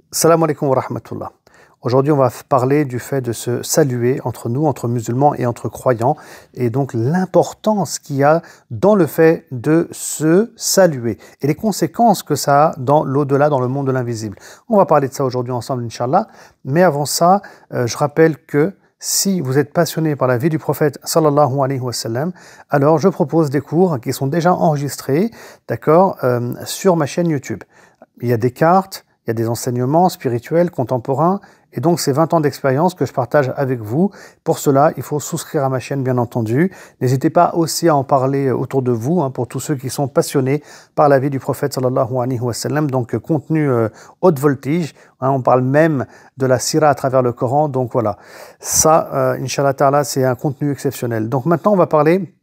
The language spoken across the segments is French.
Salam alaikum wa rahmatullah. Aujourd'hui, on va parler du fait de se saluer entre nous, entre musulmans et entre croyants, et donc l'importance qu'il y a dans le fait de se saluer et les conséquences que ça a dans l'au-delà, dans le monde de l'invisible. On va parler de ça aujourd'hui ensemble, Inch'Allah. Mais avant ça, je rappelle que si vous êtes passionné par la vie du prophète sallallahu alayhi wa sallam, alors je propose des cours qui sont déjà enregistrés, d'accord, sur ma chaîne YouTube. Il y a des cartes, il y a des enseignements spirituels, contemporains, et donc c'est 20 ans d'expérience que je partage avec vous. Pour cela, il faut souscrire à ma chaîne, bien entendu. N'hésitez pas aussi à en parler autour de vous, pour tous ceux qui sont passionnés par la vie du prophète sallallahu alayhi wa sallam, donc contenu haute voltige. On parle même de la sira à travers le Coran, donc voilà. Ça, Inch'Allah Ta'ala, c'est un contenu exceptionnel. Donc maintenant, on va parler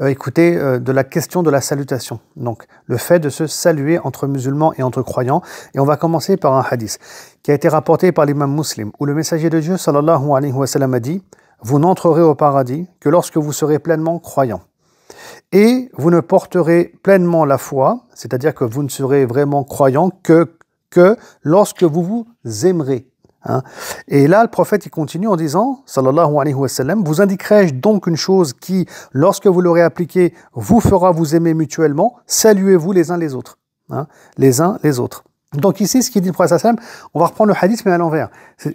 de la question de la salutation. Donc, le fait de se saluer entre musulmans et entre croyants. Et on va commencer par un hadith qui a été rapporté par l'imam Muslim, où le messager de Dieu, sallallahu alayhi wa sallam, a dit « Vous n'entrerez au paradis que lorsque vous serez pleinement croyants. Et vous ne porterez pleinement la foi, c'est-à-dire que vous ne serez vraiment croyants que lorsque vous vous aimerez. » Et là, le prophète, il continue en disant, sallallahu alayhi wa sallam, vous indiquerai-je donc une chose qui, lorsque vous l'aurez appliquée, vous fera vous aimer mutuellement, saluez-vous les uns les autres. Les uns les autres. Donc ici, ce qu'il dit le prophète sallam, on va reprendre le hadith mais à l'envers.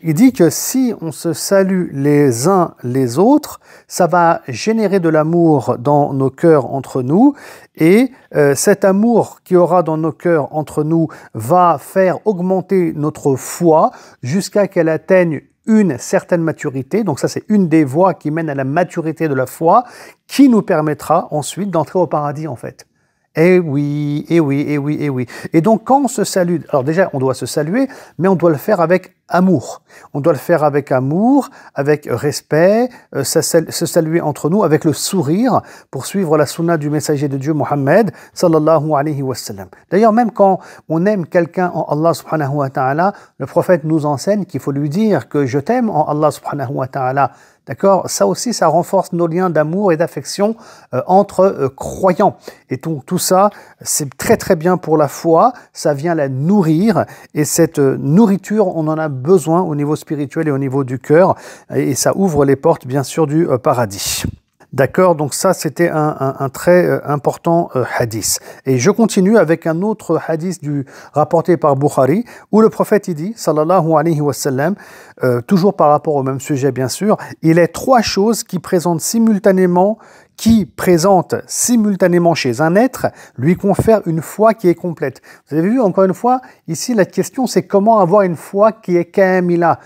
Il dit que si on se salue les uns les autres, ça va générer de l'amour dans nos cœurs entre nous, et cet amour qui aura dans nos cœurs entre nous va faire augmenter notre foi jusqu'à qu'elle atteigne une certaine maturité. Donc ça, c'est une des voies qui mène à la maturité de la foi, qui nous permettra ensuite d'entrer au paradis en fait. Eh oui, eh oui, eh oui, eh oui. Et donc, quand on se salue, alors déjà, on doit se saluer, mais on doit le faire avec amour. On doit le faire avec amour, avec respect, se saluer entre nous avec le sourire pour suivre la sunna du messager de Dieu, Mohammed, sallallahu alayhi wa sallam. D'ailleurs, même quand on aime quelqu'un en Allah subhanahu wa ta'ala, le prophète nous enseigne qu'il faut lui dire que je t'aime en Allah subhanahu wa ta'ala. D'accord? Ça aussi, ça renforce nos liens d'amour et d'affection entre croyants. Et tout ça, c'est très très bien pour la foi, ça vient la nourrir, et cette nourriture, on en a besoin au niveau spirituel et au niveau du cœur, et ça ouvre les portes, bien sûr, du paradis. D'accord, donc ça c'était un très important hadith. Et je continue avec un autre hadith rapporté par Bukhari, où le prophète il dit, sallallahu alayhi wa sallam, toujours par rapport au même sujet bien sûr, il est trois choses qui présentent simultanément chez un être, lui confèrent une foi qui est complète. Vous avez vu, encore une fois, ici la question c'est comment avoir une foi qui est kamila.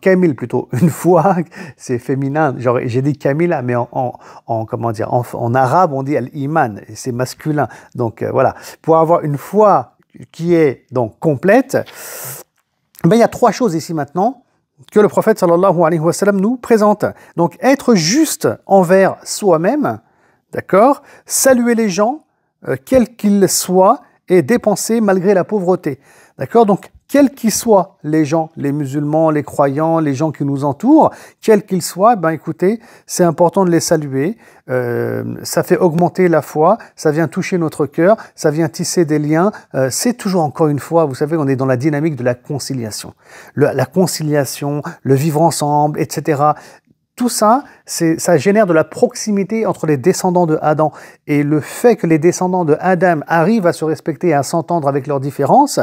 Kamil plutôt, une foi, c'est féminin, genre j'ai dit Kamila, mais en arabe on dit al-iman, c'est masculin, donc voilà, pour avoir une foi qui est donc complète, il y a trois choses ici maintenant que le prophète sallallahu alayhi wa sallam nous présente. Donc être juste envers soi-même, d'accord, saluer les gens, quels qu'ils soient, et dépenser malgré la pauvreté, d'accord, donc quels qu'ils soient les gens, les musulmans, les croyants, les gens qui nous entourent, quels qu'ils soient, écoutez, c'est important de les saluer, ça fait augmenter la foi, ça vient toucher notre cœur, ça vient tisser des liens, c'est toujours encore une fois, vous savez, on est dans la dynamique de la conciliation. La conciliation, le vivre ensemble, etc., tout ça, ça génère de la proximité entre les descendants de Adam. Et le fait que les descendants de Adam arrivent à se respecter et à s'entendre avec leurs différences,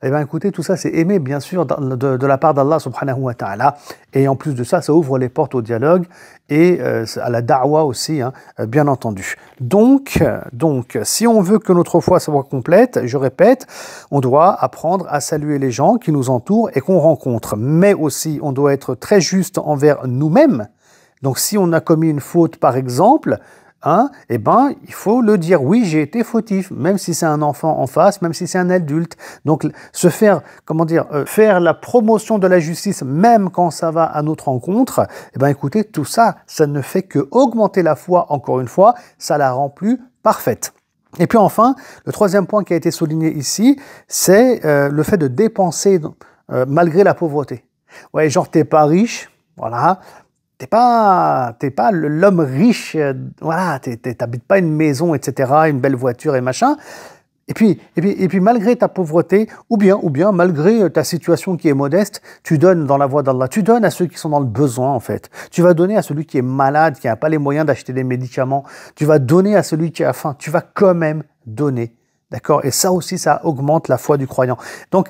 écoutez, tout ça, c'est aimé, bien sûr, de la part d'Allah subhanahu wa ta'ala. Et en plus de ça, ça ouvre les portes au dialogue et à la da'wa aussi, bien entendu. Donc, si on veut que notre foi soit complète, je répète, on doit apprendre à saluer les gens qui nous entourent et qu'on rencontre. Mais aussi, on doit être très juste envers nous-mêmes. Donc, si on a commis une faute, par exemple, il faut le dire, oui, j'ai été fautif, même si c'est un enfant en face, même si c'est un adulte. Donc, faire la promotion de la justice, même quand ça va à notre encontre, écoutez, tout ça, ça ne fait que augmenter la foi, encore une fois, ça la rend plus parfaite. Et puis enfin, le troisième point qui a été souligné ici, c'est le fait de dépenser malgré la pauvreté. Ouais, genre, t'es pas riche, voilà. T'es pas l'homme riche, voilà, t'habites pas une maison, etc., une belle voiture et machin, Et puis, malgré ta pauvreté, ou bien malgré ta situation qui est modeste, tu donnes dans la voie d'Allah. Tu donnes à ceux qui sont dans le besoin, en fait. Tu vas donner à celui qui est malade, qui n'a pas les moyens d'acheter des médicaments. Tu vas donner à celui qui a faim. Tu vas quand même donner. D'accord? Et ça aussi, ça augmente la foi du croyant. Donc,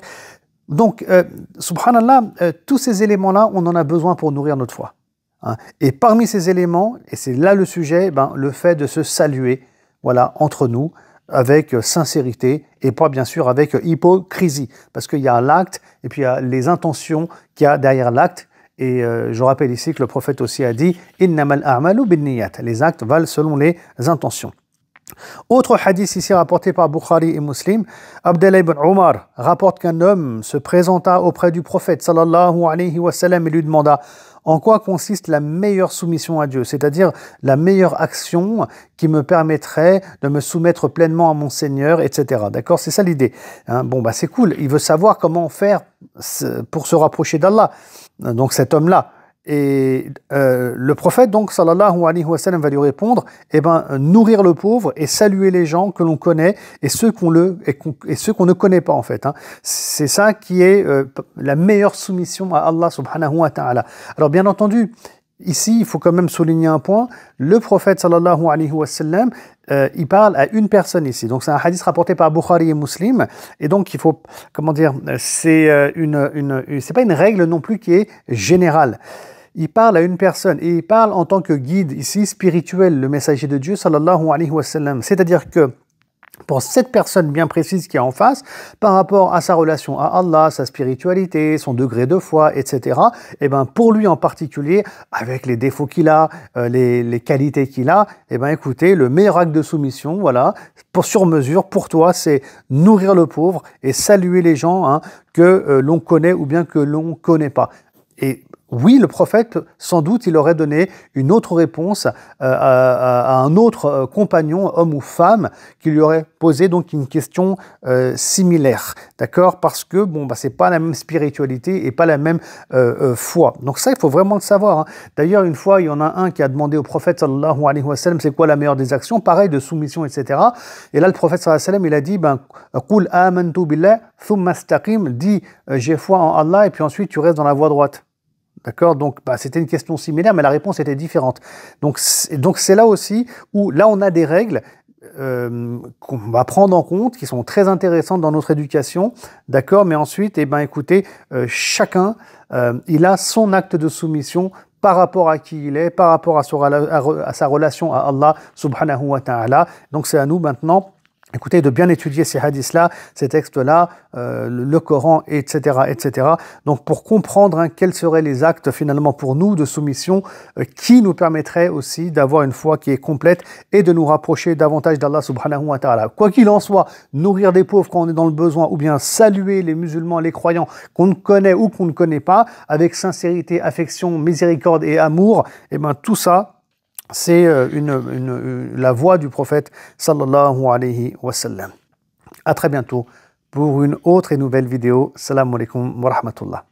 subhanallah, tous ces éléments-là, on en a besoin pour nourrir notre foi. Hein. Et parmi ces éléments, et c'est là le sujet, le fait de se saluer, voilà, entre nous, avec sincérité et pas bien sûr avec hypocrisie. Parce qu'il y a l'acte et puis il y a les intentions qu'il y a derrière l'acte. Et je rappelle ici que le prophète aussi a dit « Innamal a'malu binniyat » Les actes valent selon les intentions. Autre hadith ici rapporté par Bukhari et Muslim, Abdallah ibn Omar rapporte qu'un homme se présenta auprès du prophète sallallahu alayhi wa sallam et lui demanda en quoi consiste la meilleure soumission à Dieu, c'est-à-dire la meilleure action qui me permettrait de me soumettre pleinement à mon Seigneur, etc. D'accord, c'est ça l'idée. Hein, c'est cool. Il veut savoir comment faire pour se rapprocher d'Allah. Donc cet homme-là. Et le prophète, donc, sallallahu alayhi wa sallam, va lui répondre, nourrir le pauvre et saluer les gens que l'on connaît et ceux qu'on ne connaît pas, en fait. Hein. C'est ça qui est la meilleure soumission à Allah subhanahu wa ta'ala. Alors, bien entendu, ici, il faut quand même souligner un point. Le prophète, sallallahu alayhi wa sallam, il parle à une personne ici. Donc, c'est un hadith rapporté par Bukhari et Muslim. Et donc, il faut, c'est pas une règle non plus qui est générale. Il parle à une personne et il parle en tant que guide ici spirituel, le messager de Dieu, sallallahu alayhi wa sallam. C'est-à-dire que pour cette personne bien précise qui est en face, par rapport à sa relation à Allah, sa spiritualité, son degré de foi, etc., pour lui en particulier, avec les défauts qu'il a, les qualités qu'il a, écoutez, le meilleur acte de soumission, voilà, sur mesure, pour toi, c'est nourrir le pauvre et saluer les gens que l'on connaît ou bien que l'on ne connaît pas. Et oui, le prophète, sans doute, il aurait donné une autre réponse à un autre compagnon, homme ou femme, qui lui aurait posé donc une question similaire, d'accord? Parce que c'est pas la même spiritualité et pas la même foi. Donc ça, il faut vraiment le savoir. Hein. D'ailleurs, une fois, il y en a un qui a demandé au prophète sallallahu alayhi wa sallam, c'est quoi la meilleure des actions? Pareil, de soumission, etc. Et là, le prophète sallallahu alayhi wa sallam, il a dit, qul amantu billah thumma istaqim, dis j'ai foi en Allah et puis ensuite tu restes dans la voie droite. D'accord? Donc, c'était une question similaire, mais la réponse était différente. Donc c'est là aussi où, là, on a des règles qu'on va prendre en compte, qui sont très intéressantes dans notre éducation. D'accord? Mais ensuite, écoutez, chacun, il a son acte de soumission par rapport à qui il est, par rapport à sa relation à Allah, subhanahu wa ta'ala. Donc, c'est à nous maintenant, écoutez, de bien étudier ces hadiths-là, ces textes-là, le Coran, etc., etc. Donc, pour comprendre quels seraient les actes, finalement, pour nous, de soumission, qui nous permettraient aussi d'avoir une foi qui est complète et de nous rapprocher davantage d'Allah subhanahu wa ta'ala. Quoi qu'il en soit, nourrir des pauvres quand on est dans le besoin, ou bien saluer les musulmans, les croyants qu'on connaît ou qu'on ne connaît pas, avec sincérité, affection, miséricorde et amour, tout ça, c'est la voix du prophète sallallahu alayhi wa sallam. À très bientôt pour une autre et nouvelle vidéo. Salam alaikum wa rahmatullah.